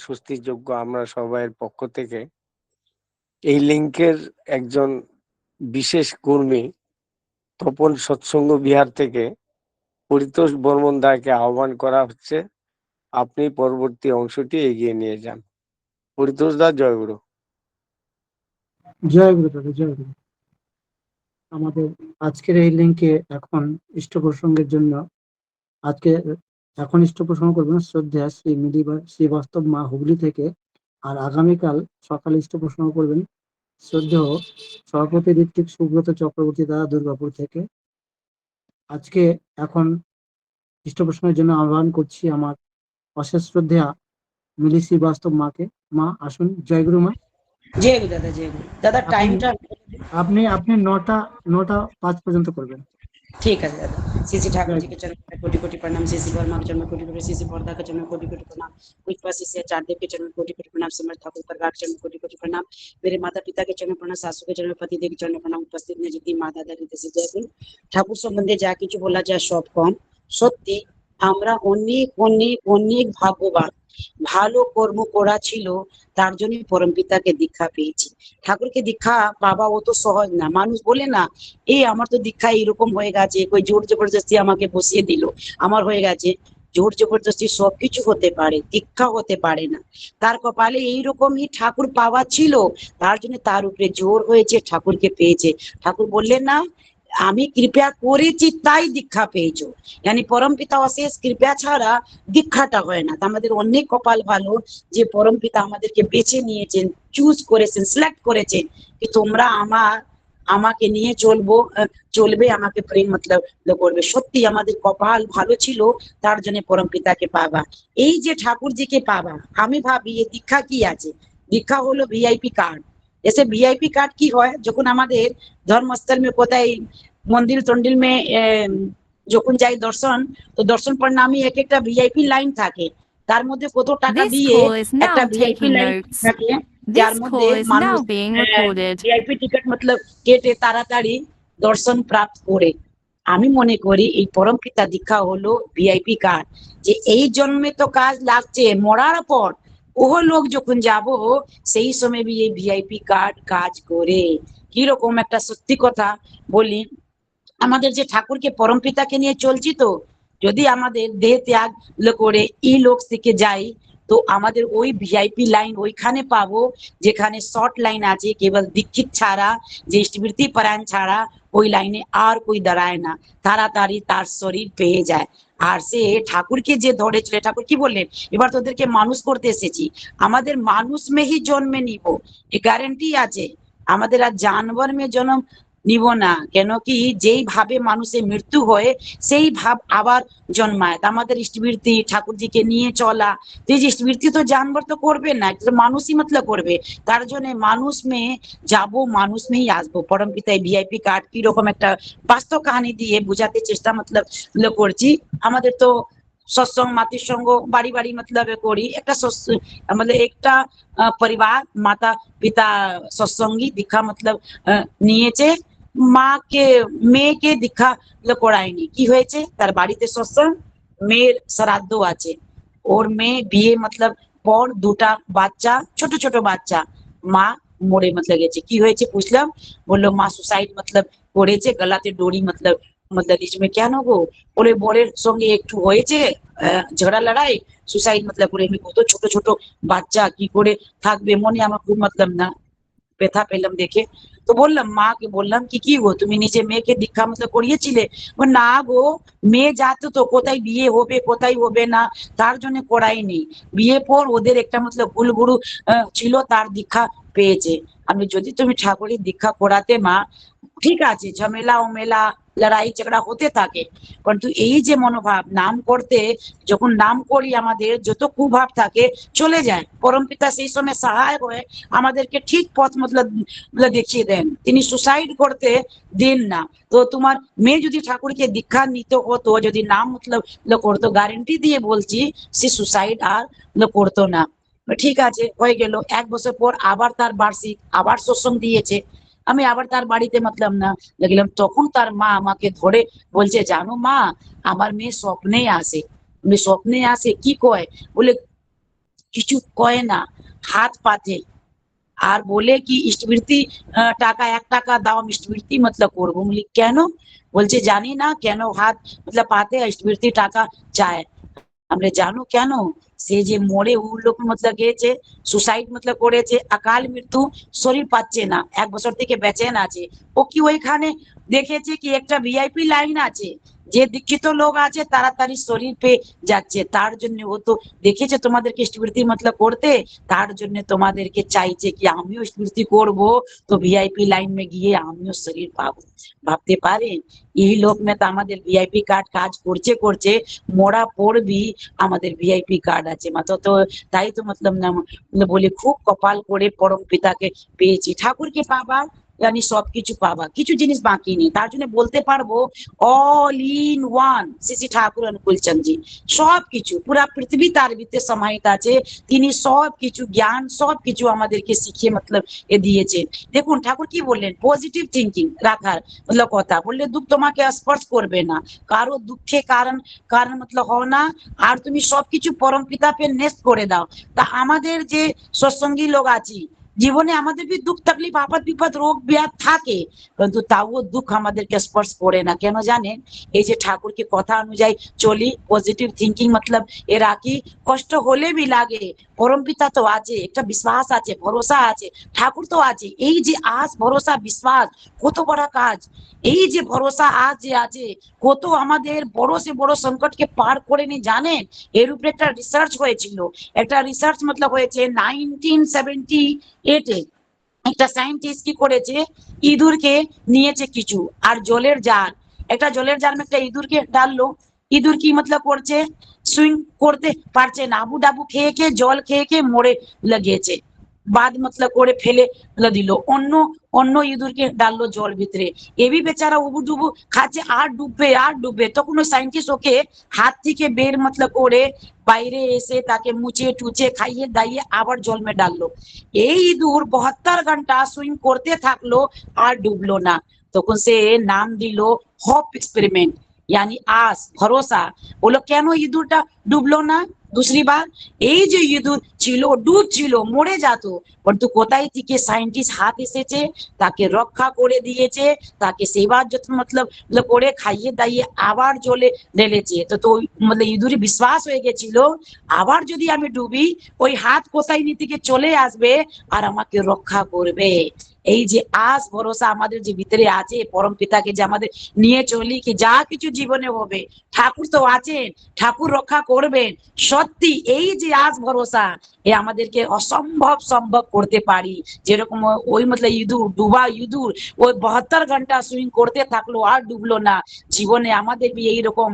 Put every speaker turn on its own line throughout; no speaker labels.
স্বস্তির যোগ্য আমরা সবাইয়ের পক্ষ থেকে এই লিঙ্কের একজন বিশেষ কর্মী তপন সৎসঙ্গ বিহার থেকে পরিতোষ বর্মন দাকে আহ্বান করা হচ্ছে। আপনি পরবর্তী অংশটি এগিয়ে নিয়ে যান। পরিতোষ দা, জয়গুরু।
জয় গুরু দাদা, জয় গুরু। আমাদের আজকের এই লিঙ্কে এখন ইষ্ট প্রসঙ্গের জন্য আজকে এখন ইষ্ট প্রসঙ্গ করবেন শ্রদ্ধা শ্রী শ্রীবাস্তব মা হুগলি থেকে। আর আগামীকাল সকালে ইষ্ট প্রসঙ্গ করবেন শ্রদ্ধেয় সভাপতি ঋত্বিক সুব্রত চক্রবর্তী দাদা দুর্গাপুর থেকে। আজকে এখন ইষ্ট প্রসঙ্গের জন্য আহ্বান করছি আমার অশেষ শ্রদ্ধেয়া মিলি শ্রীবাস্তব মাকে। মা আসুন। জয় গুরু মা।
জয় গুরু দাদা, জয় গুরু দাদা। টাইমটা
আপনি 9টা 5 পর্যন্ত করবেন।
ঠিক আছে দাদা। শ্রী ठाकुर जी के चरण में कोटि कोटि प्रणाम। श्री वर्मा के चरण में कोटि कोटि, श्री वर्धा के चरण में कोटि कोटि प्रणाम। पुष्पा श्री आचार्य के चरण में कोटि कोटि प्रणाम। समर्थ ठाकुर परिवार के चरण में कोटि कोटि प्रणाम। मेरे माता पिता के चरण में प्रणाम, सासू के चरण में, पति देव के चरण में प्रणाम। उपस्थित ने जितनी माँ दादा रीते से जय गुरु ঠাকুর সম্বন্ধে যা কিছু বলা যায় সব কম। সত্যি আমরা অনেক অনেক অনেক ভাগ্যবান। ভালো কর্ম করা ছিল, তার জন্য পরম পিতাকে দীক্ষা পেয়েছি। ঠাকুরকে দীক্ষা পাওয়া অত সহজ না। মানুষ বলে না, এই আমার তো দীক্ষা এরকম হয়ে গেছে, কই জোর জবরদস্তি আমাকে বসিয়ে দিল, আমার হয়ে গেছে। জোর জবরদস্তি সবকিছু হতে পারে, দীক্ষা হতে পারে না। তার কপালে এইরকমই ঠাকুর পাওয়া ছিল, তার জন্য তার উপরে জোর হয়েছে, ঠাকুরকে পেয়েছে। ঠাকুর বললেন না, আমি কৃপা করেছি তাই দীক্ষা পেয়েছো। yani পরম পিতা অশেষ কৃপা ছাড়া দীক্ষাটা হয় না। আমাদের অনেক কপাল ভালো যে পরম পিতা আমাদেরকে বেছে নিয়েছেন, চুজ করেছেন, সিলেক্ট করেছেন কি তোমরা আমাকে নিয়ে চলবে, আমাকে প্রেম মতলব করবে। সত্যি আমাদের কপাল ভালো ছিল, তার জন্য পরম পিতাকে পাবা। এই যে ঠাকুরজিকে পাবা, আমি ভাবি এই দীক্ষা কি আছে? দীক্ষা হলো ভিআইপি কার্ড। এসে ভিআইপি কার্ড কি হয়, যখন আমাদের ধর্মস্থল में কোথায় মন্দির টন্ডিল में যখন যাই দর্শন, তো দর্শন প্রণামী এক একটা ভিআইপি লাইন থাকে। তার মধ্যে কত টাকা
This
দিয়ে
call is
একটা
now
VIP
taking
line
notes.
থাকে, যার
This
মধ্যে
call is
মানুষ
now being recorded.
VIP ticket মতলব কেটে তাড়াতাড়ি দর্শন প্রাপ্ত করে। আমি মনে করি এই পরম পিতা দীক্ষা হলো ভিআইপি কার্ড, যে এই জন্মে তো কাজ লাগছে, মরার পর ওহ লোক যখন যাব সেই সময় বি এই ভিআইপি কার্ড কাজ করে। কিরকম একটা সত্যি কথা বলি, আমাদের যে ঠাকুরকে পরম পিতাকে নিয়ে চলছি, তো যদি আমাদের দেহ ত্যাগ করে ই লোক থেকে যাই, তো আমাদের ওই ভিআইপি লাইন ওইখানে পাবো, যেখানে শর্ট লাইন আছে, কেবল দীক্ষিত ছাড়া, যে স্মৃতি পরায়ণ ছাড়া ওই লাইনে আর কই দাঁড়ায় না, তাড়াতাড়ি তার শরীর পেয়ে যায়। আর সে ঠাকুরকে যে ধরেছিল, ঠাকুর কি বললেন, এবার তোদেরকে মানুষ করতে এসেছি, আমাদের মানুষ মেহি জন্মে নিব, এ গ্যারেন্টি আছে। আমাদের আর জানবর মে জন্ম নিব না, কেন কি যেই ভাবে মানুষের মৃত্যু হয় সেই ভাব আবার জন্মায়। আমাদের স্মৃতি ঠাকুরজিকে নিয়ে চলা, এই যে স্মৃতি তো জানবর তো করবে না, মানুষই মতলব করবে। তার জন্য মানুষ মেয়ে যাব, মানুষ মেয়েই আসবো। পরম পিতায় ভিআইপি কার্ড কিরকম একটা বাস্তব কাহিনী দিয়ে বোঝাতে চেষ্টা মতলব করছি। আমাদের তো সৎসঙ্গ মাতৃ সঙ্গ বাড়ি বাড়ি মতলব করি, একটা আমাদের একটা পরিবার মাতা পিতা সৎসঙ্গী দীক্ষা মতলব নিয়েছে, মাকে মেয়েকে দীক্ষা করায়নি। কি হয়েছে, তার বাড়িতে সৎসঙ্গ, মেয়ের শ্রাদ্ধ আছে, ওর মেয়ে বিয়ে মতলব পর দুটা বাচ্চা, ছোট ছোট বাচ্চা, মা মরে মতলব গেছে। কি হয়েছে পুছলাম, বললো মা সুসাইড মতলব করেছে, গলাতে ডোরি মতলব इसमें কেন গো? বলে বরের সঙ্গে একটু হয়েছে ঝগড়া লড়াই, সুসাইড মতলব করে। কত ছোট ছোট বাচ্চা কি করে থাকবে, মনে আমার খুব মতলব না ব্যথা পেলাম দেখে। তো বললাম মাকে, বললাম কি গো তুমি নিজে মেয়েকে দীক্ষা মতলব করিয়েছিলে? না গো, মেয়ে যাতো তো কোথায় বিয়ে হবে কোথায় হবে না, তার জন্য করাইনি। বিয়ে পর ওদের একটা মতলব কুলগুরু ছিল, তার দীক্ষা পেয়েছে। আমি যদি তুমি ঠাকুরের দীক্ষা করাতে মা, ঠিক আছে ঝামেলা ওমেলা লড়াই ঝগড়া হতে থাকে, কিন্তু এই যে মনোভাব নাম করতে, যখন নাম করি আমাদের যত কুভাব থাকে চলে যায়। পরম পিতা সেই সময় সহায়ক হয়ে আমাদেরকে ঠিক পথ মতলব দেখিয়ে দেন, তিনি সুসাইড করতে দেন না। তো তোমার মেয়ে যদি ঠাকুরকে দীক্ষা নিতে হতো, যদি নাম মতলব করতো, গ্যারেন্টি দিয়ে বলছি সে সুসাইড আর করতো না। ঠিক আছে, হয়ে গেল। 1 বছর পর আবার তার বার্ষিক, আবার সৎসঙ্গ দিয়েছে। আমি আবার তার বাড়িতে মতলব না দেখলাম, তখন তার মা আমাকে ধরে বলছে, জানো মা, আমার মেয়ে স্বপ্নেই আসে। স্বপ্নে আসে কি কয়, বলে কিছু কয় না, হাত পাতে আর বলে কি ইষ্টবৃত্তি টাকা 1 টাকা দাও, আমি ইষ্টবৃত্তি মতলব করবো। বলি কেন? বলছে জানি না কেন হাত মতলব পাতে ইষ্টবৃত্তি টাকা চায়। আমরা জানো কেন? সে যে মরে ও লোক মতলব গিয়েছে, সুসাইড মতলব করেছে, অকাল মৃত্যু, শরীর পাচ্ছে না, 1 বছর থেকে বেঁচেন আছে। ও কি ওইখানে দেখেছে কি একটা ভিআইপি লাইন আছে, যে দীক্ষিত লোক আছে তাড়াতাড়ি শরীর পেয়ে যাচ্ছে, তার জন্য ও তো দেখেছে তোমাদেরকে ইষ্টবৃত্তি মতলব করতে, তার জন্য তোমাদেরকে চাইছে কি আমিও ইষ্টবৃত্তি করব, তো ভিআইপি লাইন में গিয়ে আমিও শরীর পাবো। ভাবতে পারেন এই লোক में তো আমাদের ভিআইপি কার্ড কাজ করছে করছে মরা পড়বি আমাদের ভিআইপি কার্ড আছে মাত্র। তো তাই তো মতলব না বলে খুব কপাল করে পরম পিতাকে পেয়েছি, ঠাকুরকে পাবা জানি সবকিছু পাবা, কিছু জিনিস বাকি নেই। তার জন্য বলতে পারবো all in one Shri Thakur অনুকূল চন্দ্রজি, সবকিছু পুরা পৃথিবী তার ভিতরে সমাহিত আছে। তিনি সবকিছু জ্ঞান সবকিছু আমাদেরকে শিখিয়ে মতলব এ দিয়েছেন। দেখুন ঠাকুর কি বললেন, পজিটিভ থিঙ্কিং রাখার মতলব কথা বললে দুঃখ তোমাকে স্পর্শ করবে না, কারো দুঃখে কারণ কারণ মতলব হও না, আর তুমি সবকিছু পরম পিতা পে নেস্ট করে দাও। তা আমাদের যে সৎসঙ্গী লোক আছি, জীবনে আমাদের भी দুঃখ तकलीफ আপদ বিপদ রোগ ব্যাধ থাকে, কিন্তু তাও দুঃখ আমাদেরকে স্পর্শ করে না। কেন জানেন? এই যে ঠাকুরকে কথা অনুযায়ী চলি, পজিটিভ থিঙ্কিং মতলব এ রাখি, কষ্ট হলে भी লাগে পরম পিতা তো আছে, একটা বিশ্বাস আছে, ভরসা আছে, ঠাকুর তো আছে। এই যে আস ভরসা বিশ্বাস কত বড় কাজ, এই যে ভরসা আজ যে আছে, কত আমাদের বড় সে বড় সংকটকে পার করে নি জানেন। এর উপরে একটা রিসার্চ হয়েছিল, একটা রিসার্চ মতলব হয়েছে 1978 এ। একটা সায়েন্টিস্ট কি করেছে, ইঁদুরকে নিয়েছে কিছু আর জলের জার, একটা জলের জার में একটা ইঁদুরকে ডাললো। ইঁদুর কি মতলব করছে, সুইং করতে পারছে না, আবু ডাবু খেয়ে খেয়ে জল খেয়ে খেয়ে মরে গিয়েছে। বাদ মতলব করে ফেলে দিল, অন্য অন্য ইঁদুরকে ডাললো জল ভিতরে। এবি বেচারা উবু ডুবু খাচ্ছে আর ডুববে আর ডুববে। তখন ওই সায়েন্টিস্ট ওকে হাত থেকে বের মতলব করে বাইরে এসে তাকে মুছে টুচে খাইয়ে দাইয়ে আবার জল में ডাললো। এই ইঁদুর 72 ঘন্টা সুইং করতে থাকলো আর ডুবলো না। তখন সে নাম দিল হোপ এক্সপেরিমেন্ট, यानी आस भरोसा। बोलो কেন ইঁদুরটা ডুবলো না दूसरी बार? এই যে ইঁদুর ছিল ডুবছিল মরে যেত, কিন্তু কোথায় থেকে সায়েন্টিস্ট হাত এসেছে, তাকে রক্ষা করে দিয়েছে, তাকে সেবার যত্ন মতলব করে খাইয়ে দাইয়ে আবার জলে ঢেলেছে। তো তো মানে ইঁদুরে বিশ্বাস হয়ে গেছিল আবার যদি আমি ডুবি ওই হাত কোথায় থেকে চলে আসবে আর আমাকে রক্ষা করবে। এই যে আস ভরসা আমাদের যে ভিতরে আছে, পরম পিতাকে যে আমাদের নিয়ে চলি কি যা কিছু জীবনে হবে ঠাকুর তো আছেন, ঠাকুর রক্ষা করবেন। সত্যি এই যে আস ভরসা এ আমাদেরকে অসম্ভব সম্ভব করতে পারি। যেরকম ওই মতলব ইঁদুর ডুবা ইঁদুর ওই 72 ঘন্টা সুইং করতে থাকলো আর ডুবলো না। জীবনে আমাদের भी এইরকম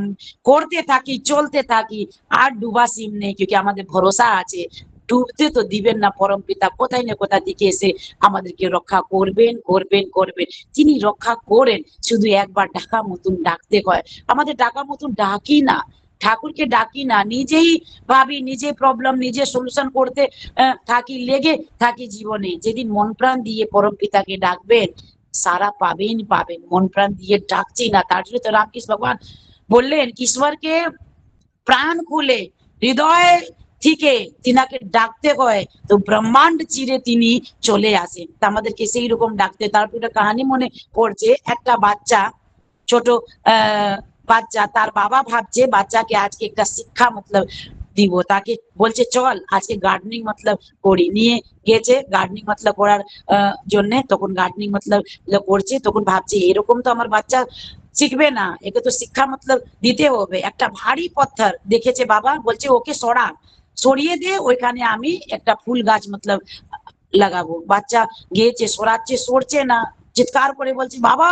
করতে থাকি চলতে থাকি আর ডুবা সিম নেই, क्योंकि আমাদের ভরসা আছে। ডুবতে তো দিবেন না পরম পিতা, কোথায় না কোথা থেকে এসে আমাদেরকে রক্ষা করবেন করবেন করবেন। তিনি রক্ষা করেন, শুধু একবার ডাকা মতন ডাকতে হয়। আমাদের ডাকা মতন ডাকি না, ঠাকুরকে ডাকি না, নিজেই ভাবি নিজে প্রবলেম নিজে সলিউশন করতে থাকি, লেগে থাকি জীবনে। যেদিন মন প্রাণ দিয়ে পরম পিতাকে ডাকবেন সারা পাবেন পাবেন। মন প্রাণ দিয়ে ডাকছি না, তার জন্য তো রামকৃষ্ণ ভগবান বললেন ঈশ্বরকে প্রাণ খুলে হৃদয় থেকে তিনাকে ডাকতে হয়, তো ব্রহ্মাণ্ড চিরে তিনি চলে আসেন। তা আমাদেরকে সেই রকম ডাকতে। তারপর একটা কাহিনী মনে পড়ছে, একটা বাচ্চা ছোট বাচ্চা, তার বাবা ভাবছে বাচ্চাকে আজকে একটা শিক্ষা মতলব দিব, তাকে বলছে চল আজকে গার্ডেনিং মতলব করি। নিয়ে গেছে গার্ডেনিং মতলব করার জন্য। তখন গার্ডেনিং মতলব করছে, তখন ভাবছে এরকম তো আমার বাচ্চা শিখবে না, একে তো শিক্ষা মতলব দিতে হবে। একটা ভারী পাথর দেখেছে বাবা, বলছে ওকে সরা, সরিয়ে দে, ওইখানে আমি একটা ফুল গাছ মতলব লাগাবো। বাচ্চা গিয়েছে সরাচ্ছে, সরছে না, চিৎকার করে বলছে বাবা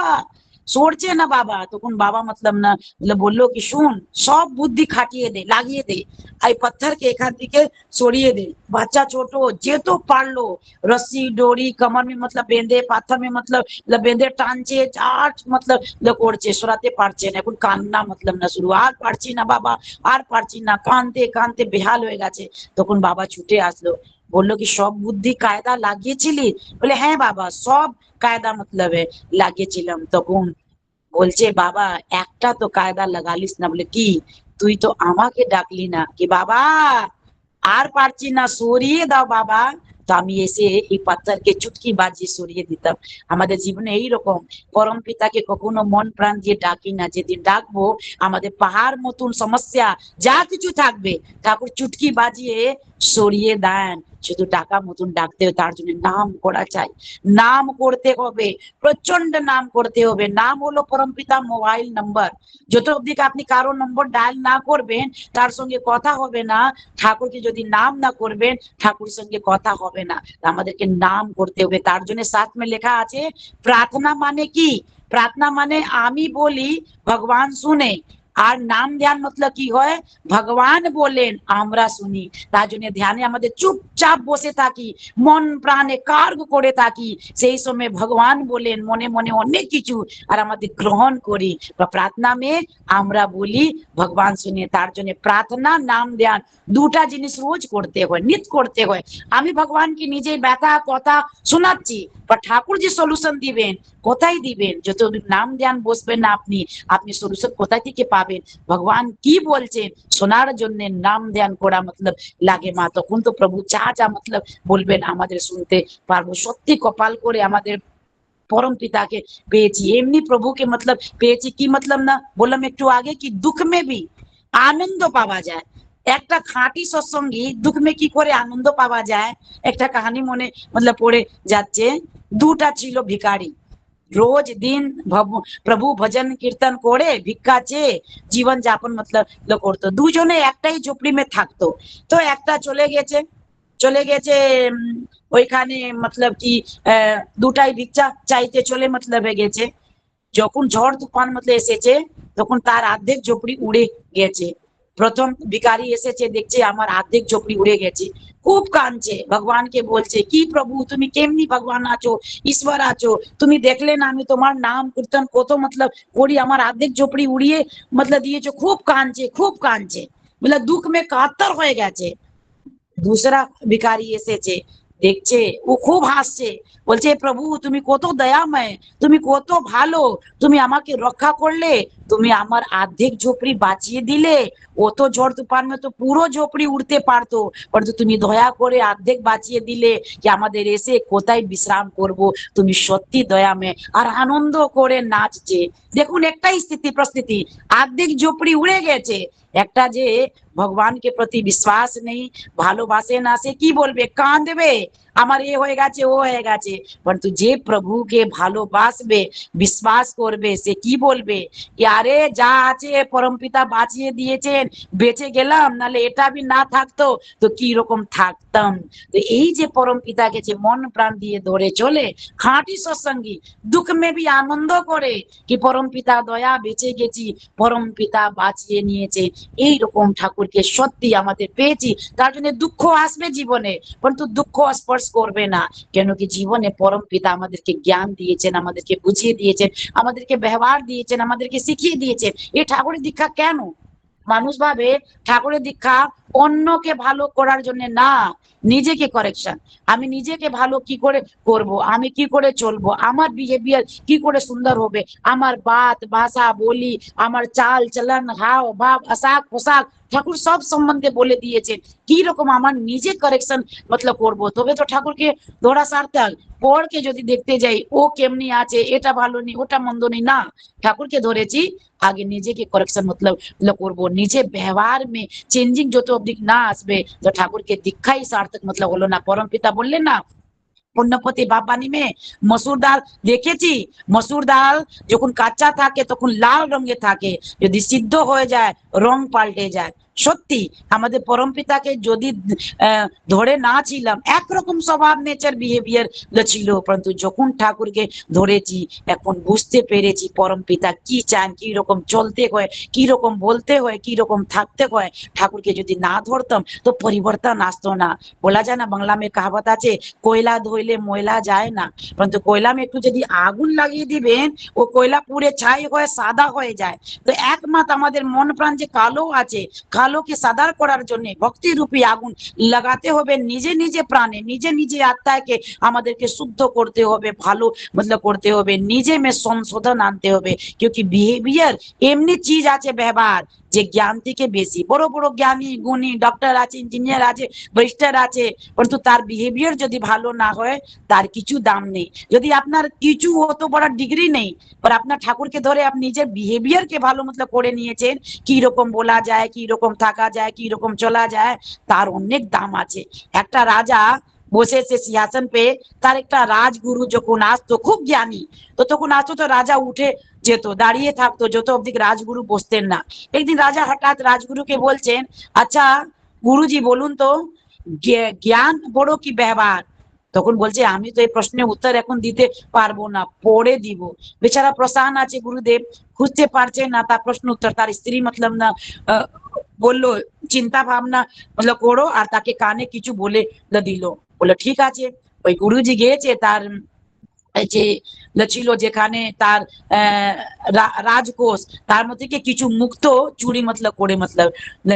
সরছে না বাবা। তখন বাবা মতলব না বললো কি শুন, সব বুদ্ধি খাটিয়ে দে, লাগিয়ে দে, এই পাথরকে এখান থেকে সরিয়ে দে। বাচ্চা ছোট যেতো পারলো रस्सी डोरी कमर में मतलब বেঁধে, পাথর में मतलब বেঁধে টানছে, আর मतलब করছে, সরাতে পারছে না। এখন কান্না মতলব না শুরু, আর পারছি না বাবা আর পারছি না, কানতে কানতে বেহাল হয়ে গেছে। তখন বাবা ছুটে আসলো, বললো কি সব বুদ্ধি কায়দা লাগিয়েছিলি? বলে হ্যাঁ বাবা সব কায়দা মতলব লাগিয়েছিলাম। তখন বলছে বাবা একটা তো কায়দা লাগালিস না। বলে কি? তুই তো আমাকে ডাকলি না কি বাবা আর পারছি না, সরিয়ে দাও বাবা। তো আমি এসে এই পাথরকে চুটকি বাজিয়ে সরিয়ে দিতাম। আমাদের জীবনে এইরকম পরম পিতাকে কখনো মন প্রাণ দিয়ে ডাকি না। যেদিন ডাকবো আমাদের পাহাড় মতন সমস্যা যা কিছু থাকবে ঠাকুর চুটকি বাজিয়ে সরিয়ে দেন। শুধু টাকা মতন ডাকতে হবে, তার জন্য নাম করা চাই। নাম করতে হবে, প্রচন্ড নাম করতে হবে। নাম হলো পরমপিতা মোবাইল নাম্বার। যত অব্দি আপনি কারো নম্বর ডায়াল না করবেন তার সঙ্গে কথা হবে না। ঠাকুরকে যদি নাম না করবেন ঠাকুর সঙ্গে কথা হবে না। আমাদেরকে নাম করতে হবে। তার জন্য সাথ में লেখা আছে প্রার্থনা মানে কি? প্রার্থনা মানে আমি বলি ভগবান শুনে, আর নাম ধ্যান মতলব কি হয়? ভগবান বলেন আমরা শুনি। তার জন্য ধ্যানে আমাদের চুপচাপ বসে থাকি, মন প্রাণে কার্য করে থাকি। সেই সময় ভগবান বলেন মনে মনে অনেক কিছু আর আমাদের গ্রহণ করি। বা প্রার্থনা মে আমরা বলি ভগবান শুনে। তার জন্য প্রার্থনা নাম ধ্যান দুটা জিনিস রোজ করতে হয়, নিত্য করতে হয়। আমি ভগবানকে নিজে ব্যথা কথা শোনাচ্ছি, বা ঠাকুর যে সলিউশন দিবেন কোথায় দিবেন? যত নাম ধ্যান বসবেন না আপনি, আপনি সলিউশন কোথায় থেকে পাবেন? ভগবান কি বলছেন শোনার জন্য নাম ধ্যান করা মতলব লাগে মা। তখন তো প্রভু যা যা মতলব বলবেন আমাদের শুনতে পারবো। সত্যি কপাল করে আমাদের परम पिता के পেয়েছি। এমনি প্রভুকে মতলব পেয়েছি কি মতলব না বললাম একটু আগে কি দুঃখ में भी আনন্দ পাওয়া যায়। একটা খাঁটি সৎসঙ্গী দুঃখ में কি করে আনন্দ পাওয়া যায়? একটা কাহিনী মনে মতলব পড়ে যাচ্ছে। দুটা ছিল ভিখারি, रोज दिन प्रभु भजन कीर्तन করে ভিক্ষা চেয়ে জীবন যাপন মতলব করতো। দুজনে একটাই ঝুপড়ি में থাকতো। তো একটা চলে গেছে ওইখানে মতলব কি দুটাই ভিক্ষা চাইতে চলে মতলব হয়ে গেছে। যখন ঝড় তুফান মতলব এসেছে তখন তার অর্ধেক ঝুপড়ি উড়ে গেছে। প্রথম ভিখারি এসেছে দেখছে আমার অর্ধেক ঝুপড়ি উড়ে গেছে, খুব কাঁদছে, ভগবানকে বলছে কি প্রভু তুমি কেমনি ভগবান আছো, ঈশ্বর আছো, তুমি দেখলে না আমি তোমার নাম কীর্তন কত মতলব করি, আমার অর্ধেক ঝুপড়ি উড়িয়ে মতলব দিয়েছো। খুব কাঁদছে মতলব দুঃখ में কাতর হয়ে গেছে। दूसरा भिखारी এসেছে দেখছে, ও খুব হাসছে, বলছে প্রভু তুমি কত দয়াময়, তুমি কত ভালো, তুমি আমাকে রক্ষা করলে, তুমি আমার অর্ধেক ঝোপড়ি বাঁচিয়ে দিলে। ও তো ঝড় তুফান में তো পুরো ঝোপড়ি উড়তে পারতো, কিন্তু তুমি দয়া করে অর্ধেক বাঁচিয়ে দিলে কি আমাদের এসে কোথায় বিশ্রাম করব। তুমি সত্যি দয়াময়। আর আনন্দ করে নাচছে। দেখুন একটাই স্থিতি পরিস্থিতি, অর্ধেক ঝোপড়ি উড়ে গেছে। একটা যে ভগবানকে প্রতি বিশ্বাস নেই, ভালোবাসে না, সে কি বলবে? কাঁদবে আমার এ হয়ে গেছে ও হয়ে গেছে। কিন্তু যে প্রভুকে ভালোবাসবে বিশ্বাস করবে সে কি বলবে? কি আরে যা আছে পরমপিতা বাঁচিয়ে দিয়েছেন, বেঁচে গেলাম, নালে এটা भी না থাকতো তো কি রকম থাকতাম। তো এই যে পরমপিতাকে যে মন প্রাণ দিয়ে ধরে চলে খাঁটি সৎসঙ্গী, দুঃখ में भी আনন্দ করে কি পরমপিতা দয়া বেঁচে গেছি, পরমপিতা বাঁচিয়ে নিয়েছে। এইরকম ঠাকুরকে সত্যি আমাদের পেয়েছি। তার জন্য দুঃখ আসবে জীবনে, কিন্তু দুঃখ স্পর্শ করবে না। কেন কি জীবনে পরম পিতা আমাদেরকে জ্ঞান দিয়েছেন, আমাদেরকে বুঝিয়ে দিয়েছেন, আমাদেরকে ব্যবহার দিয়েছেন, আমাদেরকে শিখিয়ে দিয়েছেন। এই ঠাকুরের দীক্ষা কেন? মানুষ ভাবে ঠাকুরের দীক্ষা অন্যকে ভালো করার জন্য না, নিজেকে কারেকশন। আমি নিজেকে ভালো কি করে করব, আমি কি করে চলবো, আমার বিহেভিয়ার কি করে সুন্দর হবে, আমার বাত ভাষা বলি, আমার চাল চলন হাব ভাব আশাক পোশাক ঠাকুর সব সম্বন্ধে বলে দিয়েছেন। কি রকম আমার নিজে কারেকশন মতলব করব, তবে তো ঠাকুরকে ধরা সার্থক। পরকে যদি দেখতে যাই ও কেমনি আছে, এটা ভালো নেই ওটা মন্দ নেই, না, ঠাকুরকে ধরেছি আগে নিজেকে কারেকশন মতলব করব। নিজে ব্যবহার মে চেঞ্জিং যত অবধি না আসবে তো ঠাকুরকে দীক্ষাই সার্থক মতলব হলো না। পরম পিতা বললেন না পুণ্যপতি বাবানি মে মসুর ডাল দেখেছি, মসুর ডাল যখন কাঁচা থাকে তখন লাল রঙে থাকে, যদি সিদ্ধ হয়ে যায় রং পাল্টে যায়। সত্যি আমাদের পরম পিতাকে যদি ধরে না ছিলাম একরকম স্বভাব নেচার বিহেভিয়ার ছিল, কিন্তু যখন ঠাকুরকে ধরেছি এখন বুঝতে পেরেছি পরম পিতা কি চান, কি রকম চলতে হয়, কি রকম বলতে হয়, কি রকম থাকতে হয়। ঠাকুরকে যদি না ধরতাম তো পরিবর্তন আসতো না। বলা যায় না বাংলা में कहावत আছে कोयला धोइले ময়লা যায় না, কিন্তু कोयला में একটু যদি আগুন লাগিয়ে দিবেন ও कोयला পুড়ে ছাই হয়ে সাদা হয়ে যায়। তো একমাত্র আমাদের মন প্রাণ যে কালো আছে, কালোকে সাদা করার জন্য ভক্তি রূপী আগুন লাগাতে হবে নিজে নিজে প্রাণে, নিজে নিজে আত্মাকে আমাদেরকে শুদ্ধ করতে হবে, ভালো মতলব করতে হবে, নিজে में সংশোধন আনতে হবে। क्योंकि बिहेवियर এমনি চিজ আছে ব্যবহার যে জ্ঞান থেকে বেশি। বড় বড় জ্ঞানী গুণী ডক্টর আছে, ইঞ্জিনিয়ার আছে, ব্যারিস্টার আছে, কিন্তু তার বিহেভিয়ার যদি ভালো না হয় তার কিছু দাম নেই। যদি আপনার কিছু অত বড় ডিগ্রি নেই, पर আপনার ঠাকুরকে ধরে আপনি নিজের বিহেভিয়ারকে ভালো মতলব করে নিয়েছেন, কি রকম বলা যায়, কি রকম থাকা যায়, কি রকম চলা যায়, তার অনেক দাম আছে। একটা রাজা বসেছে সিংহাসন পে, তার একটা রাজগুরু যখন আসতো, খুব জ্ঞানী, তো তখন আসতো তো রাজা উঠে যেত, দাঁড়িয়ে থাকতো যত অবধি রাজগুরু বসতেন না। একদিন রাজা হঠাৎ রাজগুরুকে বলছেন, আচ্ছা গুরুজি বলুন তো, জ্ঞান বড় কি ব্যবহার? তখন বলছে, আমি তো এই প্রশ্নের উত্তর এখন দিতে পারবো না, পরে দিব। বেচারা প্রসান আছে, গুরুদেব খুঁজতে পারছে না তার প্রশ্ন উত্তর। তার স্ত্রী মতলব না বললো, চিন্তা ভাবনা মতলব করো, আর তাকে কানে কিছু বলে দিল। বললো ঠিক আছে। ওই গুরুজি গিয়েছে তার যে ছিল যেখানে তার রাজকোষ, তার মধ্যে কিছু মুক্ত চুরি মতলব করে মতলব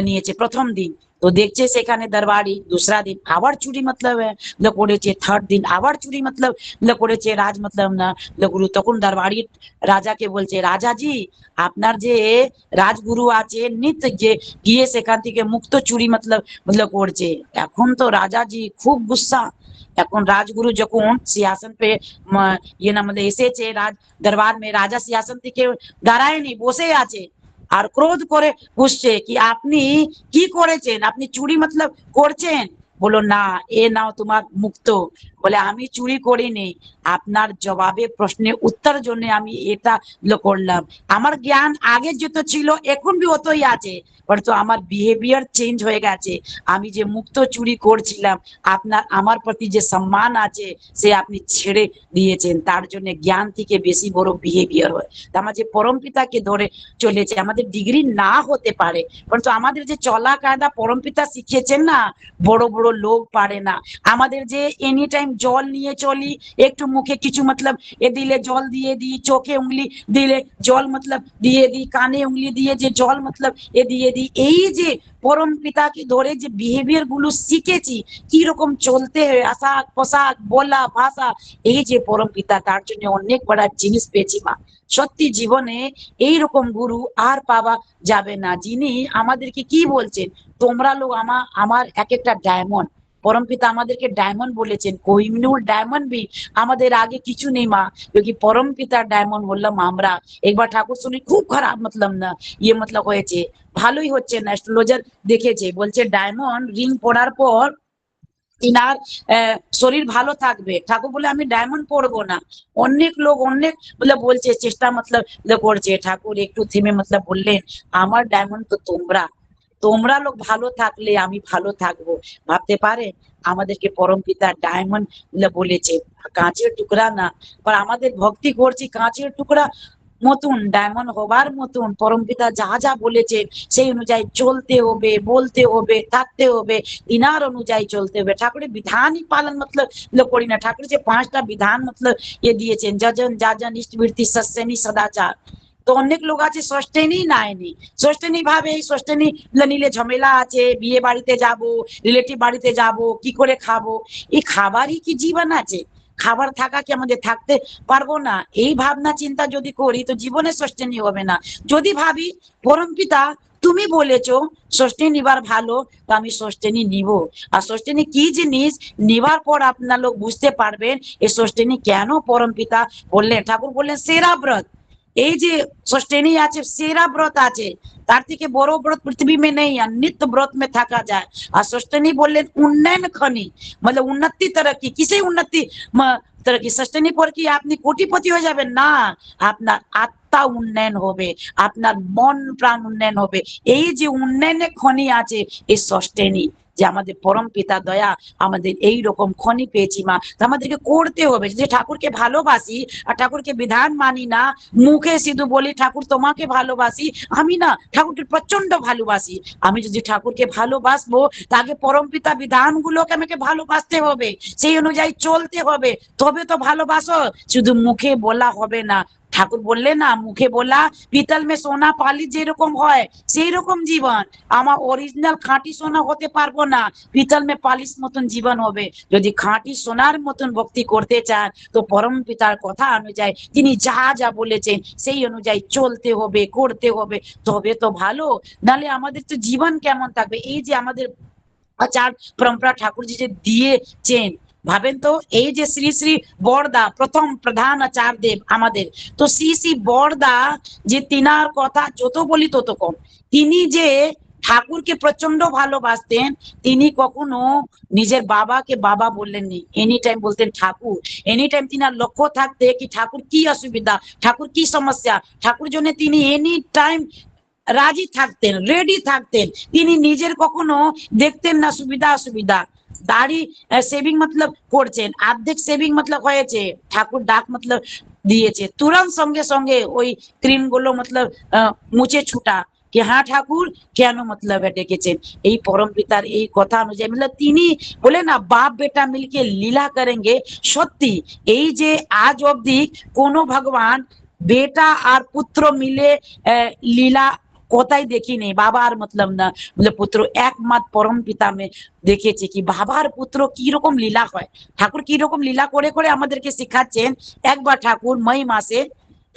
নিয়েছে প্রথম দিন। তো দেখছে সেখানে দরবারি, दूसरा दिन আবার চুরি মতলব করেছে, থার্ড দিন আবার চুরি মতলব করেছে রাজ মতলব না গুরু। তখন দরবারি রাজাকে বলছে, রাজাজি আপনার যে রাজগুরু আছে নিত্য যে গিয়ে সেখান থেকে মুক্ত চুরি মতলব করছে। এখন তো রাজাজি খুব গুসা। এখন রাজগুরু যখন সিংহাসন पे ये না মানে এসেছে রাজ দরবার में, রাজা সিংহাসন থেকে দাঁড়ায়নি, বসে আছে আর ক্রোধ করে বুঝছে কি আপনি কি করেছেন, আপনি চুরি মতলব করছেন? বলো না, এ নাও তোমার মুক্ত। বলে আমি চুরি করিনি, আপনার জবাবে প্রশ্নের উত্তর জন্য আমি এটা করলাম। আমার জ্ঞান আগে যত ছিল এখন বি অতই আছে, কিন্তু আমার বিহেভিয়ার চেঞ্জ হয়ে গেছে। আমি যে মুক্ত চুরি করছিলাম, আপনার আমার প্রতি যে সম্মান আছে সে আপনি ছেড়ে দিয়েছেন, তার জন্য জ্ঞান থেকে বেশি বড় বিহেভিয়ার হয়। আমার যে পরম পিতাকে ধরে চলেছে, আমাদের ডিগ্রি না হতে পারে, কিন্তু আমাদের যে চলা কায়দা পরম পিতা শিখিয়েছেন না, বড় বড় লোক পারে না। আমাদের যে এনি টাইম জল নিয়ে চলি, একটু মুখে কিছু মতলব এ দিলে জল দিয়ে দিই, চোখে উंगली দিলে জল মতলব দিয়ে দিই, কানে উंगली দিয়ে যে জল মতলব এ দিয়ে দিই, এই যে পরম পিতাকে ধরে যে বিহেভিয়ার গুলো শিখেছি, কি রকম চলতে হয়, আশাক পোশাক বলা ভাষা, এই যে পরম পিতা, তার জন্য অনেক বড় জিনিস পেয়েছি মা। সত্যি জীবনে এইরকম গুরু আর পাওয়া যাবে না, যিনি আমাদেরকে কি বলছেন, তোমরা লোক আমার এক একটা ডায়মন্ড। পরম পিতা আমাদেরকে ডায়মন্ড বলেছেন, কোহিনূর ডায়মন্ড भी আমাদের আগে কিছু নেই মা, क्योंकि পরম পিতার ডায়মন্ড বললাম আমরা। একবার ঠাকুর শুনি খুব খারাপ মতলব না ইয়ে মতলব হয়েছে, ভালোই হচ্ছে না, অ্যাস্ট্রোলজার দেখেছে, বলছে ডায়মন্ড রিং পরার পর ইনার শরীর ভালো থাকবে। ঠাকুর বলে আমি ডায়মন্ড পরবো না। অনেক লোক অনেক বলছে, চেষ্টা মতলব করছে। ঠাকুর একটু থেমে মতলব বললেন, আমার ডায়মন্ড তো তোমরা, তোমরা লোক ভালো থাকলে আমি ভালো থাকবো। ভাবতে পারে আমাদেরকে পরম পিতা ডায়মন্ড বলেছে, কাঁচের টুকরা না, पर আমাদের ভক্তি করছি কাঁচের টুকরা মতন, ডায়মন্ড হবার মতন। পরম পিতা যা যা বলেছেন সেই অনুযায়ী চলতে হবে, বলতে হবে, থাকতে হবে, ইনার অনুযায়ী চলতে হবে। ঠাকুরের বিধানই পালন মতলব করি না। ঠাকুর যে 5টা বিধান মতলব এ দিয়েছেন, যজন যাজন ইষ্টবৃত্তি সস্যেনি সদাচার। তো অনেক লোক আছে ষষ্ঠেনি নাইনি, ষষ্ঠেনি ভাবে এই ষষ্ঠেনি নিলে ঝামেলা আছে, বিয়ে বাড়িতে যাব, রিলেটিভ বাড়িতে যাব, কি করে খাবো, এই খাবারই কি জীবন আছে? খাবার থাকা কি আমাদের থাকতে পারবো না? এই ভাবনা চিন্তা যদি করি তো জীবনে ষষ্ঠেনি হবে না। যদি ভাবি পরম পিতা তুমি বলেছো ষষ্ঠী নিবার ভালো, তো আমি ষষ্ঠেনি নিব। আর ষষ্ঠেনি কি জিনিস নেবার পর আপনার লোক বুঝতে পারবেন এই ষষ্ঠেনি কেন পরম পিতা বললেন। ঠাকুর বললেন সেরা ব্রত, এই যে ষষ্ঠেনি আছে সেরা ব্রত আছে, তার থেকে বড় ব্রত পৃথিবী में नहीं है, नित्य व्रत में থাকা যায়। আর ষষ্ঠেনি বললেন উন্নয়ন খনি, मतलब উন্নতি तरक्की, किसे উন্নতি तरक्की? ষষ্ঠেনি পর কি আপনি কোটিপতি হয়ে যাবেন না, আপনার আত্মা উন্নয়ন হবে, আপনার মন প্রাণ উন্নয়ন হবে। এই যে উন্নয়নের খনি আছে এই ষষ্ঠেনি, যে আমাদের পরম পিতা দয়া আমাদের এই রকম খনি পেয়েছি মা, আমাদেরকে করতে হবে। যে ঠাকুরকে ভালোবাসি আর ঠাকুরকে বিধান মানি না, মুখে শুধু বলি ঠাকুর তোমাকে ভালোবাসি, আমি না ঠাকুরকে প্রচন্ড ভালোবাসি। আমি যদি ঠাকুরকে ভালোবাসবো তাকে পরম পিতা বিধানগুলোকে আমাকে ভালোবাসতে হবে, সেই অনুযায়ী চলতে হবে, তবে তো ভালোবাসো। শুধু মুখে বলা হবে না, ঠাকুর বললে না, মুখে বলা পিতল মে সোনা পালি যেরকম হয় সেই রকম জীবন। আমার অরিজিনাল খাঁটি সোনা হতে পারবো না, পিতল মে পালিশ মতন জীবন হবে। যদি খাঁটি সোনার মতন ভক্তি করতে চান তো পরম পিতার কথা অনুযায়ী তিনি যা যা বলেছেন সেই অনুযায়ী চলতে হবে, করতে হবে, তবে তো ভালো। নালে আমাদের তো জীবন কেমন থাকবে? এই যে আমাদের আচার পরম্পরা ঠাকুরজি যে দিয়েছেন, ভাবেন তো, এই যে শ্রী শ্রী বরদা প্রথম প্রধান আচার দেব আমাদের, তো শ্রী শ্রী বরদা যে তিনার কথা যত বলি তত কম। তিনি যে ঠাকুরকে প্রচন্ড ভালোবাসতেন, তিনি কখনো নিজের বাবাকে বাবা বললেননি, এনি টাইম বলতেন ঠাকুর। এনি টাইম তিনার লক্ষ্য থাকতে কি ঠাকুর কি অসুবিধা, ঠাকুর কি সমস্যা, ঠাকুর জন্য তিনি এনি টাইম রাজি থাকতেন, রেডি থাকতেন। তিনি নিজের কখনো দেখতেন না সুবিধা অসুবিধা। দাড়ি সেভিং মতলব করছেন, অর্ধেক সেভিং মতলব হয়েছে, ঠাকুর ডাক মতলব দিয়েছে, তুরন্ত সঙ্গে সঙ্গে ওই ক্রিম গুলো মতলব মুছে ছুটা कि हाँ ठाकुर কেন মতলব ডেকেছেন। এই পরম পিতার এই কথা অনুযায়ী মতলব তিনি বলে না বাপ বেটা মিলকে লীলা করেंगे। সত্যি এই যে আজ অবধি কোনো ভগবান বেটা আর পুত্র মিলে লীলা কোথায় দেখি নেই। বাবা আর মতলব না বলে পুত্র, একমাত্র পরম পিতা মে দেখেছি কি বাবার পুত্র কি রকম লীলা হয়। ঠাকুর কি রকম লীলা করে করে আমাদেরকে শিখাচ্ছেন। একবার ঠাকুর মই মাসে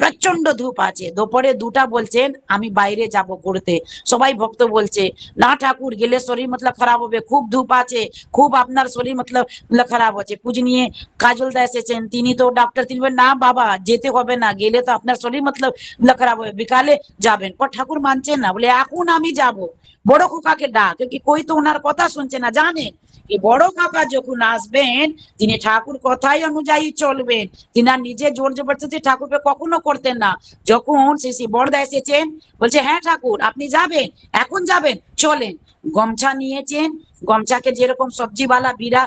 প্রচন্ড ধূপ আছে, দুপুরে 2টা বলছেন আমি বাইরে যাব ঘুরতে। সবাই ভক্ত বলছে না ঠাকুর গেলে শরীর মতলব খারাপ হবে, খুব ধূপ আছে, খুব আপনার শরীর মতলব খারাপ হচ্ছে। পূজনীয় কাজল দা এসেছেন, তিনি তো ডাক্তার, তিনি বলেন না বাবা যেতে হবে না, গেলে তো আপনার শরীর মতলব খারাপ হবে, বিকালে যাবেন। পর ঠাকুর মানছেন না, বলে এখন আমি যাব। বড় খোকাকে ডাক, কি কই তো ওনার কথা শুনছে না। জানেন এই বড় কাকা যখন আসবেন তিনি ঠাকুর কথাই অনুযায়ী চলবেন, তিনি নিজে জোর জবরদস্তি ঠাকুরকে কখনো করতেন না। যখন শ্রী বড়দা এসেছেন বলছে হ্যাঁ ঠাকুর আপনি যাবেন, এখন যাবেন, চলেন। গমছা নিয়েছেন, গমছাকে যেরকম সবজিওয়ালা বিড়া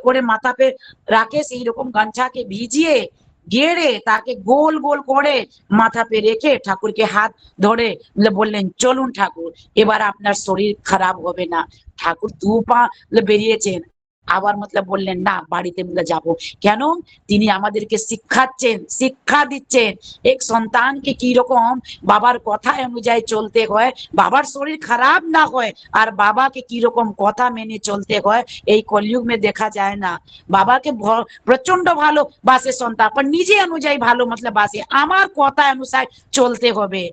করে মাথা পে রাখে সেই রকম গামছাকে ভিজিয়ে গেড়ে তাকে গোল গোল করে মাথা পে রেখে ঠাকুরকে হাত ধরে বললেন চলুন ঠাকুর, এবার আপনার শরীর খারাপ হবে না। ঠাকুর 2 পা বেরিয়েছেন, আবার মতলব বললেন না বাড়িতে যাব। কেন? তিনি আমাদেরকে শিক্ষাচ্ছেন, শিক্ষা দিচ্ছেন এক সন্তানকে কি রকম বাবার কথা অনুযায়ী চলতে হয়, বাবার শরীর খারাপ না হয় আর বাবাকে কি রকম কথা মেনে চলতে হয়। এই কলিযুগ में দেখা যায় না। বাবাকে প্রচন্ড ভালোবাসে সন্তান, पर নিজে অনুযায়ী ভালো মতলব বাসে, আমার কথা অনুসারে চলতে হবে।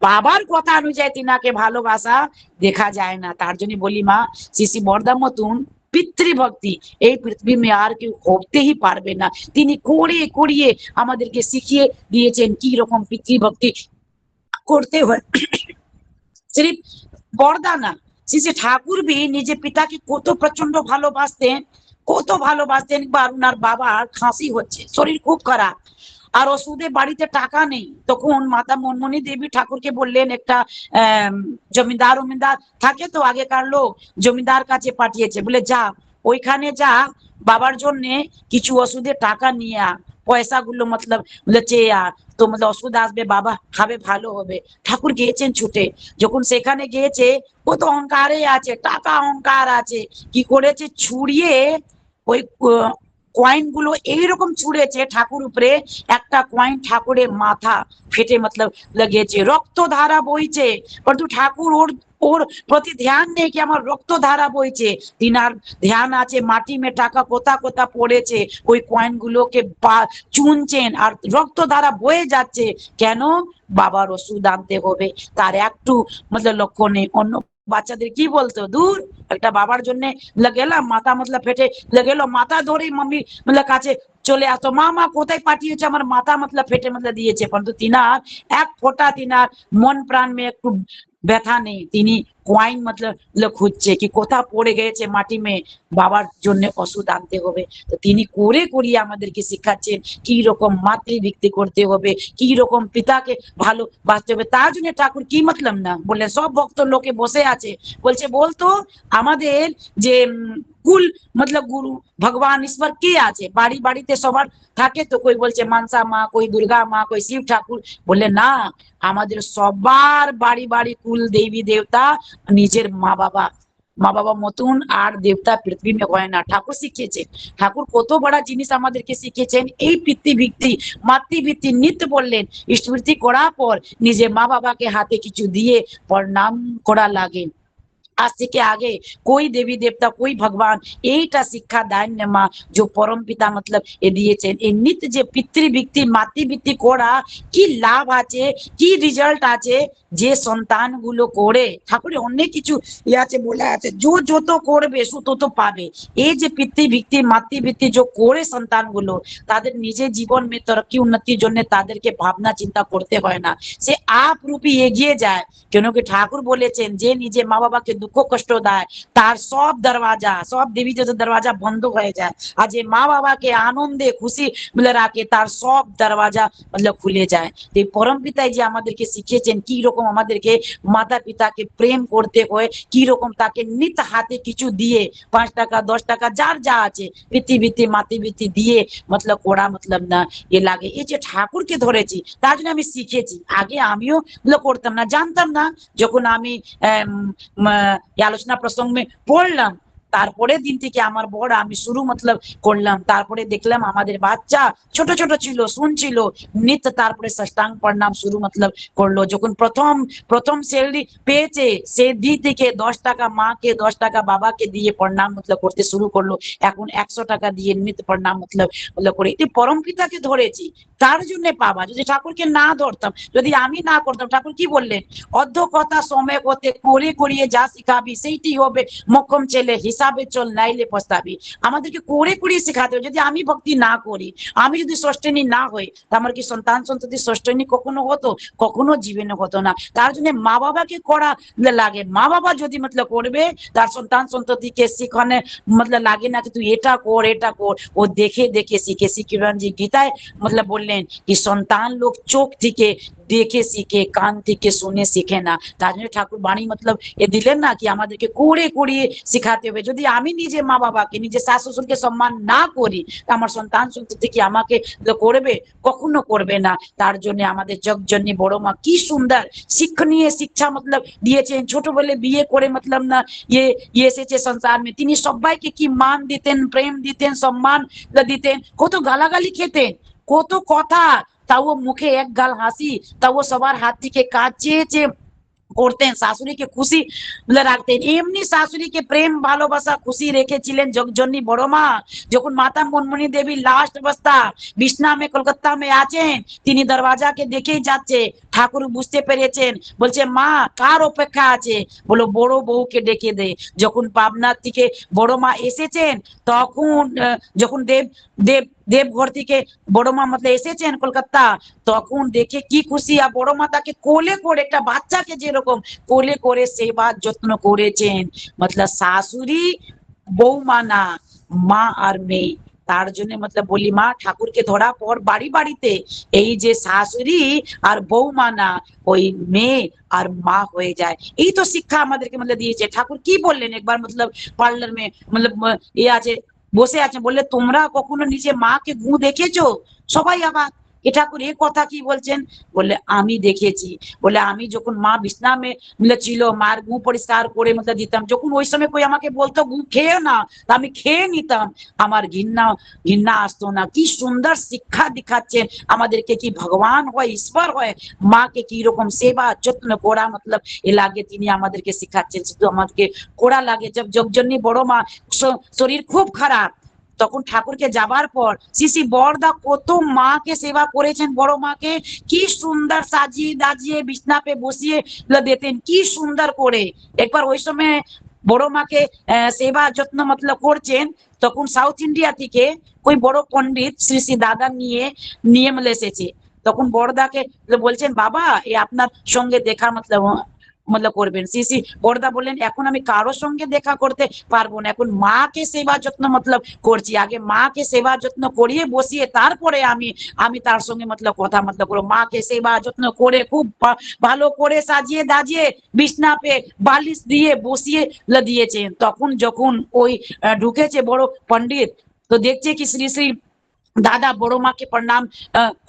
বাবার কথা অনুযায়ী তিনাকে ভালোবাসা দেখা যায় না। তার জন্য বলি মা শ্রী বরদার মতন পিতৃভক্তি এই পৃথিবী মে আর কেউ করতেই পারবে না। তিনি করে করিয়ে আমাদেরকে শিখিয়ে দিয়েছেন কি রকম পিতৃভক্তি করতে হয়। सिर्फ বরদা না, শ্রী ঠাকুর भी নিজে পিতাকে কত প্রচন্ড ভালোবাসতেন, কত ভালোবাসতেন। একবার ওনার বাবার খাসি হচ্ছে, শরীর খুব খারাপ আর ওষুধে বাড়িতে টাকা নেই, তখন মাতা মনমণি দেবী ঠাকুরকে বললেন একটা জমিদার উমিদার থাকে তো আগেকার লোক, জমিদার কাছে পাঠিয়েছে, বলে যা ওইখানে যা বাবার জন্য কিছু ওষুধে টাকা নিয়ে আ, পয়সাগুলো মতলব চেয়ে আ, তো মতলব ওষুধ আসবে, বাবা খাবে, ভালো হবে। ঠাকুর গিয়েছেন ছুটে, যখন সেখানে গিয়েছে ও তো অহংকারে আছে, টাকা অহংকার আছে, কি করেছে ছুড়িয়ে ওই কয়েন গুলো এইরকম ছুঁড়েছে ঠাকুর উপরে, একটা কয়েন ঠাকুরের মাথা ফেটে মতলব লেগেছে, রক্ত ধারা বইছে, কিন্তু ঠাকুর ওর ওর প্রতি ধ্যান নেই কি আমার রক্ত ধারা বইছে। তিনার ধ্যান আছে মাটি মে টাকা কোথা কোথা পড়েছে, ওই কয়েন গুলোকে চুনছেন আর রক্ত ধারা বয়ে যাচ্ছে। কেন? বাবার ওষুধ আনতে হবে, তার একটু মতলব লক্ষ্য নেই। অন্য বাচ্চাদের কি বলতো, দূর একটা বাবার জন্য গেলাম মাথা মতলব ফেটে গেল, মাথা ধরে মাম্মি মতলব কাছে চলে আসতো, মা মা কোথায় পাঠিয়েছে, আমার মাথা মতলব ফেটে মতলব দিয়েছে। কিন্তু তিনার এক ফোঁটা তিনার মন প্রাণ মে একটু ব্যথা নেই, তিনি কয়েন মতলব খুঁজছে কি কোথা পড়ে গেছে মাটি মে, বাবার জন্য ওষুধ আনতে হবে। তো তিনি করে করিয়ে আমাদেরকে শিখাচ্ছেন কি রকম মাতৃভক্তি করতে হবে, কি রকম পিতাকে ভালোবাসতে হবে। তার জন্য ঠাকুর কি মতলব না বলে সব ভক্ত লোকে বসে আছে, বলছে বলতো আমাদের যে কুল মতলব গুরু ভগবান ঈশ্বর কে আছে, বাড়ি বাড়িতে সবার থাকে তো, কই বলছে মানসা মা, কই দুর্গা মা, কই শিব ঠাকুর। বলে না, আমাদের সবার বাড়ি বাড়ি কুল দেবী দেবতা নিজের মা বাবা। মা বাবা মতন আর দেবতা পৃথিবী হয় না। ঠাকুর শিখিয়েছেন, ঠাকুর কত বড় জিনিস আমাদেরকে শিখিয়েছেন। এই পিতৃভিত্তি মাতৃভিত্তি নিত্য বললেন, স্মৃতি করার পর নিজে মা বাবাকে হাতে কিছু দিয়ে প্রণাম করা লাগে। आज থেকে आगे कोई देवी देवता कोई भगवान এইটা শিক্ষা দেন না মা, जो परम पिता मतलब এ দিয়েছেন। এই নিত্য যে পিতৃভিত্তি মাতৃভিত্তি করা কি লাভ আছে, কি রেজাল্ট আছে, যে সন্তানগুলো করে ঠাকুরের অনেক কিছু আছে বলা আছে, যত করবে তত পাবে। এই যে পিতৃভিত্তি মাতৃভিত্তি যে করে সন্তানগুলো, তাদের নিজের জীবন মে তরক্কি উন্নতির জন্য তাদেরকে ভাবনা চিন্তা করতে হয় না, সে আপরূপী এগিয়ে যায়। কেন কি ঠাকুর বলেছেন যে নিজে মা বাবাকে দুঃখ কষ্ট দেয় তার সব দরওয়াজা, সব দেবী দেবতার দরওয়াজা বন্ধ হয়ে যায়। আর যে মা বাবাকে আনন্দে খুশি মিলে রাখে তার সব দরওয়াজা मतलब খুলে যায়। তো পরম পিতাই যে আমাদেরকে শিখিয়েছেন কি রকম আমাদেরকে মাতা পিতাকে প্রেম করতে হয়, কি রকম তাকে নিত হাতে কিছু দিয়ে 5 টাকা 10 টাকা যার যা আছে পিতৃভিত্তি মাতৃভিত্তি দিয়ে मतलब করা मतलब না এ লাগে। এই যে ঠাকুরকে ধরেছি তার জন্য আমি শিখেছি। আগে আমিও করতাম না, জানতাম না। যখন আমি এই আলোচনা প্রসঙ্গে পড়লাম তারপরে দিন থেকে আমার বড় আমি শুরু मतलब করলাম। তারপরে দেখলাম আমাদের বাচ্চা ছোট ছোট ছিল, শুনছিল নিত্য, তারপরে ষষ্ঠাঙ্গ প্রণাম শুরু मतलब করলো। যখন প্রথম স্যালারি পেয়েছে সে দি থেকে 10 টাকা মাকে 10 টাকা বাবাকে দিয়ে প্রণাম मतलब করতে শুরু করলো। এখন 100 টাকা দিয়ে নিত্য প্রণাম मतलब করে। এই পরম পিতাকে ধরেছি তার জন্য পাবা। যদি ঠাকুরকে না ধরতাম, যদি আমি না করতাম, ঠাকুর কি বললেন, অর্ধ কথা সময় করতে করে করিয়ে যা শিখাবি সেইটি হবে মক্ষম ছেলে, হিসাবে চল নাইলে পস্তাবি। আমাদেরকে করে করিয়ে শেখাতে হবে। যদি আমি ভক্তি না করি, আমি যদি ষষ্ঠনী না হই, আমার কি সন্তান সন্ততি ষষ্ঠনী কখনো হতো? কখনো জীবনে হতো না। তার জন্য মা বাবাকে করা লাগে। মা বাবা যদি मतलब করবে তার সন্তান সন্ততিকে শিখানে मतलब লাগে না कि তুই এটা কর এটা কর, ও দেখে দেখে শিখে। শ্রী কিরণজি গীতায় मतलब বললেন कि সন্তান লোক চোখ থেকে দেখে শিখে, কান থেকে শুনে শিখে না। তার জন্য ঠাকুর বাণী मतलब এ দিলেন না কি আমাদেরকে করে করিয়ে শিখাতে হবে। যদি আমি নিজে মা বাবাকে নিজে শাশু শ্বশুরকে সম্মান না করি, আমার সন্তান সন্ততি কি আমাকে করবে? কখনো করবে না। তার জন্য আমাদের জগজননী বড় মা কি সুন্দর শিক্ষণীয় শিক্ষা मतलब দিয়েছেন। ছোটবেলায় বিয়ে করে मतलब না ইয়ে এসেছে সংসার में, তিনি সবাইকে কি মান দিতেন, প্রেম দিতেন, সম্মান দিতেন। কত গালাগালি খেতেন, কত কথা, তাও মুখে এক গাল হাসি, তাও সবার হাত থেকে কাজ চেয়ে করতেন, শাশুড়িকে খুশি রাখতেন। এমনি শাশুড়িকে প্রেম ভালোবাসা খুশি রেখেছিলেন জগজননী বড় মা। যখন মাতা মনমণি দেবী লাস্ট অবস্থা বিছনা में কলকাতা में আছেন, তিনি দরওয়াজাকে দেখেই যাচ্ছে, ঠাকুর বুঝতে পেরেছেন, বলছে মা কার অপেক্ষা আছে? বলো বড় বউকে ডেকে দে। যখন পাবনা থেকে বড় মা এসেছেন, তখন যখন দেবঘর থেকে বড় মা मतलब এসেছেন কলকাতা, তখন দেখে কি খুশি। আর বড় মা তাকে কোলে করে, একটা বাচ্চাকে যেরকম কোলে করে সেবা যত্ন করেছেন। मतलब শাশুড়ি বৌমা না, মা আর মেয়ে। তার জন্য मतलब বলি মা ঠাকুরকে ধরা পর বাড়ি বাড়িতে এই যে শাশুড়ি আর বৌমা না, ওই মেয়ে আর মা হয়ে যায়। এই তো শিক্ষা আমাদেরকে मतलब দিয়েছে। ঠাকুর কি বললেন একবার मतलब পার্লার में मतलब এ আছে বসে আছে, বললে তোমরা কখনো নিজে মাকে গু দেখেছো? সবাই আবার এ ঠাকুর এ কথা কি বলছেন? বললে আমি দেখেছি। বলে আমি যখন মা বিছনা में ছিল, মার গু পরিষ্কার করে मतलब দিতাম, যখন ওই সময় কই আমাকে বলতো গু খেয়ে না, তা আমি খেয়ে নিতাম, আমার ঘৃণা আসতো না। কি সুন্দর শিক্ষা দিখাচ্ছেন আমাদেরকে, কি ভগবান হয় ঈশ্বর হয় মাকে কি রকম সেবা যত্ন করা मतलब এ লাগে, তিনি আমাদেরকে শিখাচ্ছেন। শুধু আমাদেরকে করা লাগে। জগজননী বড় মা শরীর খুব খারাপ, তখন ঠাকুরকে যাবার পর শিশি বড়দা কত মাকে সেবা করেছেন। বড় মাকে কি সুন্দর সাজিয়ে দাজিয়ে বিছনা पे বসিয়ে দিতেন, কি সুন্দর করে। একবার ওই সময় বড় মাকে সেবা যত্ন मतलब করছেন, তখন সাউথ ইন্ডিয়া থেকে ওই বড় পণ্ডিত শ্রী শ্রী দাদা নিয়ে মানে এসেছে। তখন বড়দাকে বলছেন বাবা এ আপনার সঙ্গে দেখা मतलब করবেন। শ্রী বড়দা বললেন এখন আমি কারোর সঙ্গে দেখা করতে পারবো না, এখন মাকে সেবা যত্ন मतलब করছি। আগে মাকে সেবা যত্ন করিয়ে বসিয়ে তারপরে আমি তার সঙ্গে मतलब কথা मतलब করবো। মাকে সেবা যত্ন করে খুব ভালো করে সাজিয়ে দাজিয়ে বিছনা पे বালিশ দিয়ে বসিয়ে দিয়েছেন। তখন যখন ওই ঢুকেছে বড় পণ্ডিত, তো দেখছে কি শ্রী শ্রী দাদা বড় মাকে প্রণাম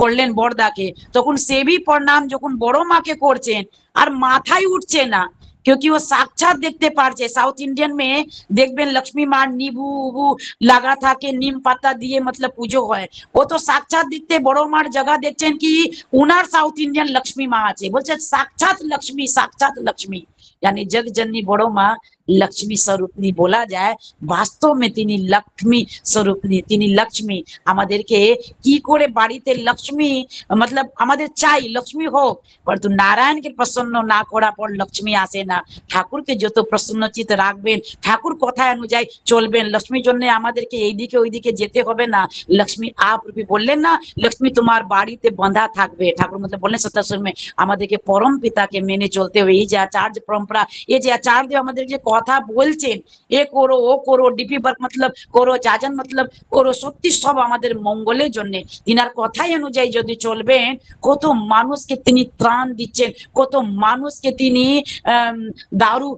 করলেন বড়দাকে, তখন সে भी প্রণাম যখন বড় মাকে করছেন আর মাথায় উঠছে না। क्योंकि वो साक्षात देखते पारছে। साउथ इंडियन में দেখবেন লক্ষ্মী মার নিবু উবু লাগা থাকে, নিম পাতা দিয়ে मतलब পুজো হয়। ও তো সাক্ষাৎ দেখতে বড় মার জায়গা দেখছেন কি উনার সাউথ ইন্ডিয়ান লক্ষ্মী মা আছে, বলছে সাক্ষাৎ লক্ষ্মী यानी जग जननी बड़ो माँ लक्ष्मी स्वरूपनी बोला जाए, वास्तव में তিনি लक्ष्मी स्वरूपनी, তিনি লক্ষ্মী। আমাদেরকে কি করে বাড়িতে লক্ষ্মী मतलब আমাদের চাই লক্ষ্মী হোক, কিন্তু নারায়ণকে প্রসন্ন না করা পর লক্ষ্মী আসে না। ঠাকুরকে যত প্রসন্নচিত রাখবেন, ঠাকুর কথা অনুযায়ী চলবেন, লক্ষ্মীর জন্য আমাদেরকে এইদিকে ওইদিকে যেতে হবে না। লক্ষ্মী आप रूपी বললেন না, লক্ষ্মী তোমার বাড়িতে বাঁধা থাকবে। ঠাকুর मतलब বললেন সত্যাশ্রমে আমাদেরকে পরম পিতাকে মেনে চলতে হবে। এই যে আচার্য পরম্পরা, এই যে আচার্য আমাদের যে কথা বলছেন, এ করো ও করো, ডিপি वर्क मतलब করো, যাজন मतलब করো, সত্যি সব আমাদের মঙ্গলের জন্য। তিনার কথাই অনুযায়ী যদি চলবেন, কত মানুষকে তিনি ত্রাণ দিচ্ছেন, কত মানুষকে তিনি দারু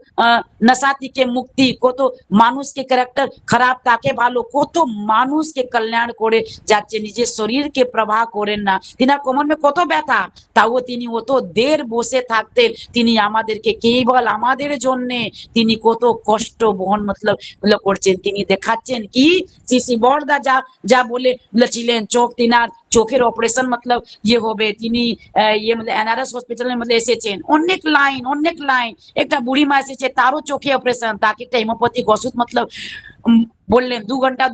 নেশা থেকে মুক্তি, কত মানুষকে ক্যারেক্টার খারাপ তাকে ভালো, কত মানুষকে কল্যাণ করে যাচ্ছে। নিজের শরীরকে প্রবাহ করেন না। তিনার কোমরে কত ব্যথা, তাও তিনি অত দের বসে থাকতেন। তিনি আমাদেরকে কেবল আমাদের জন্য তিনি কত কষ্ট বহন मतलब করছেন। তিনি দেখাচ্ছেন কি শ্রী বরদা যা যা বলেছিলেন, চোখ তিনার চোখের অপারেশন मतलब ইয়ে হবে, তিনি ইয়ে मतलब এনআরএস হসপিটালে मतलब এসেছেন। অনেক লাইন, একটা বুড়ি মা এসেছে, তারও চোখে অপারেশন, তাকে একটা হেমোপ্যাথিক ওষুধ मतलब বললেন 2 ঘন্টা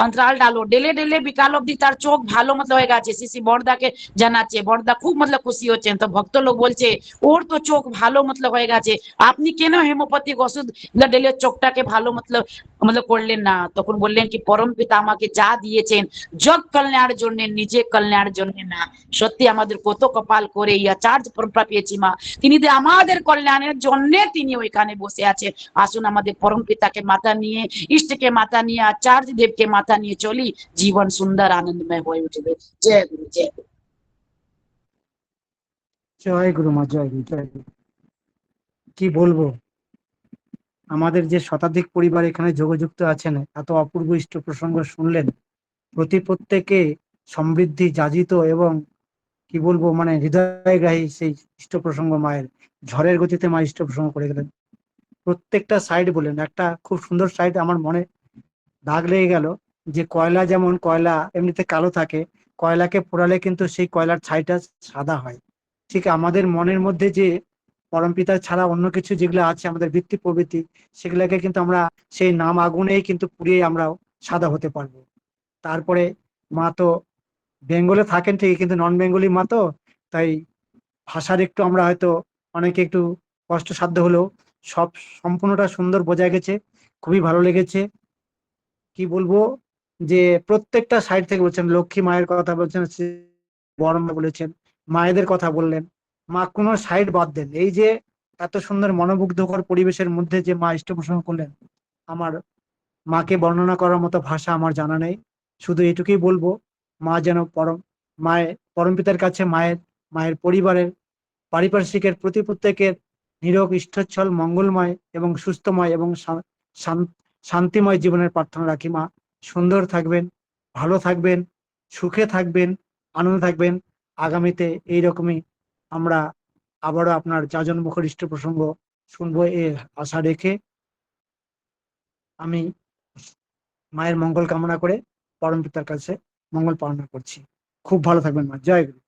অন্তরাল ডালো, ডেলে বিকাল অব্দি তার চোখ ভালো मतलब হয়ে গেছে। শ্রী বরদাকে জানাচ্ছে, বরদা খুব मतलब খুশি হচ্ছেন। তো ভক্ত লোক বলছে ওর তো চোখ ভালো मतलब হয়ে গেছে, আপনি কেন হেমোপ্যাথিক ওষুধ ডেলে চোখটাকে ভালো मतलब করলেন না? তখন বললেন কি পরম পিতা আমাকে যা দিয়েছেন জগ কল্যাণের জন্য, নিজে কল্যাণের জন্য না। সত্যি আমাদের কত কপাল করে এই আচার্য পরম্পরা পেয়েছি মা, তিনি আমাদের কল্যাণের জন্য তিনি ওইখানে বসে আছে। আসুন আমাদের পরম পিতাকে মাথা নিয়ে, ইষ্টকে মাথা নিয়ে, আচার্য দেবকে মাথা নিয়ে চলি, জীবন সুন্দর আনন্দময় হয়ে উঠবে। জয় গুরু, জয় গুরু।
জয় গুরু মা, জয় গুরু, জয় গুরু। কি বলবো, আমাদের যে শতাধিক পরিবার এখানে যোগযুক্ত আছেন, এত অপূর্ব ইষ্ট প্রসঙ্গ শুনলেন। প্রত্যেকে সমৃদ্ধি যাজিত এবং কি বলবো মানে হৃদয়গ্রাহী সেই ইষ্ট প্রসঙ্গ মায়ের। ঝড়ের গতিতে মা ইষ্ট প্রসঙ্গ করে গেলেন। প্রত্যেকটা সাইড বলেন, একটা খুব সুন্দর সাইড আমার মনে দাগ লেগে গেল, যে কয়লা যেমন কয়লা এমনিতে কালো থাকে, কয়লাকে পোড়ালে কিন্তু সেই কয়লার ছাইটা সাদা হয়। ঠিক আমাদের মনের মধ্যে যে পরমপিতা ছাড়া অন্য কিছু যেগুলো আছে আমাদের বৃত্তি প্রবৃত্তি, সেগুলোকে কিন্তু আমরা সেই নাম আগুনেই কিন্তু পুড়িয়ে আমরাও সাদা হতে পারবো। তারপরে মা তো বেঙ্গলে থাকেন ঠিকই, কিন্তু নন বেঙ্গলি মা তো, তাই ভাষার একটু আমরা হয়তো অনেকে একটু কষ্টসাধ্য হলেও সব সম্পূর্ণটা সুন্দর বোঝা গেছে। খুবই ভালো লেগেছে। কি বলবো, যে প্রত্যেকটা সাইড থেকে বলছেন, লক্ষ্মী মায়ের কথা বলছেন, বড় মা বলেছেন, মায়েদের কথা বললেন, মা কোনো সাইড বাদ দেন। এই যে এত সুন্দর মনোমুগ্ধকর পরিবেশের মধ্যে যে মা ইষ্ট প্রসঙ্গ করলেন, আমার মাকে বর্ণনা করার মতো ভাষা আমার জানা নেই। শুধু এটুকুই বলবো, মা যেন পরম পিতার কাছে মায়ের পরিবারের পারিপার্শ্বিকের প্রতি প্রত্যেকের নিরোগ ইষ্টচ্ছল মঙ্গলময় এবং সুস্থময় এবং শান্তিময় জীবনের প্রার্থনা রাখি। মা সুন্দর থাকবেন, ভালো থাকবেন, সুখে থাকবেন, আনন্দ থাকবেন। আগামীতে এইরকমই আমরা আবারও আপনার যাজন মুখর ইষ্ট প্রসঙ্গ শুনবো এ আশা রেখে আমি মায়ের মঙ্গল কামনা করে পরম পিতার কাছে মঙ্গল প্রার্থনা করছি। খুব ভালো থাকবেন মা। জয় গুরু।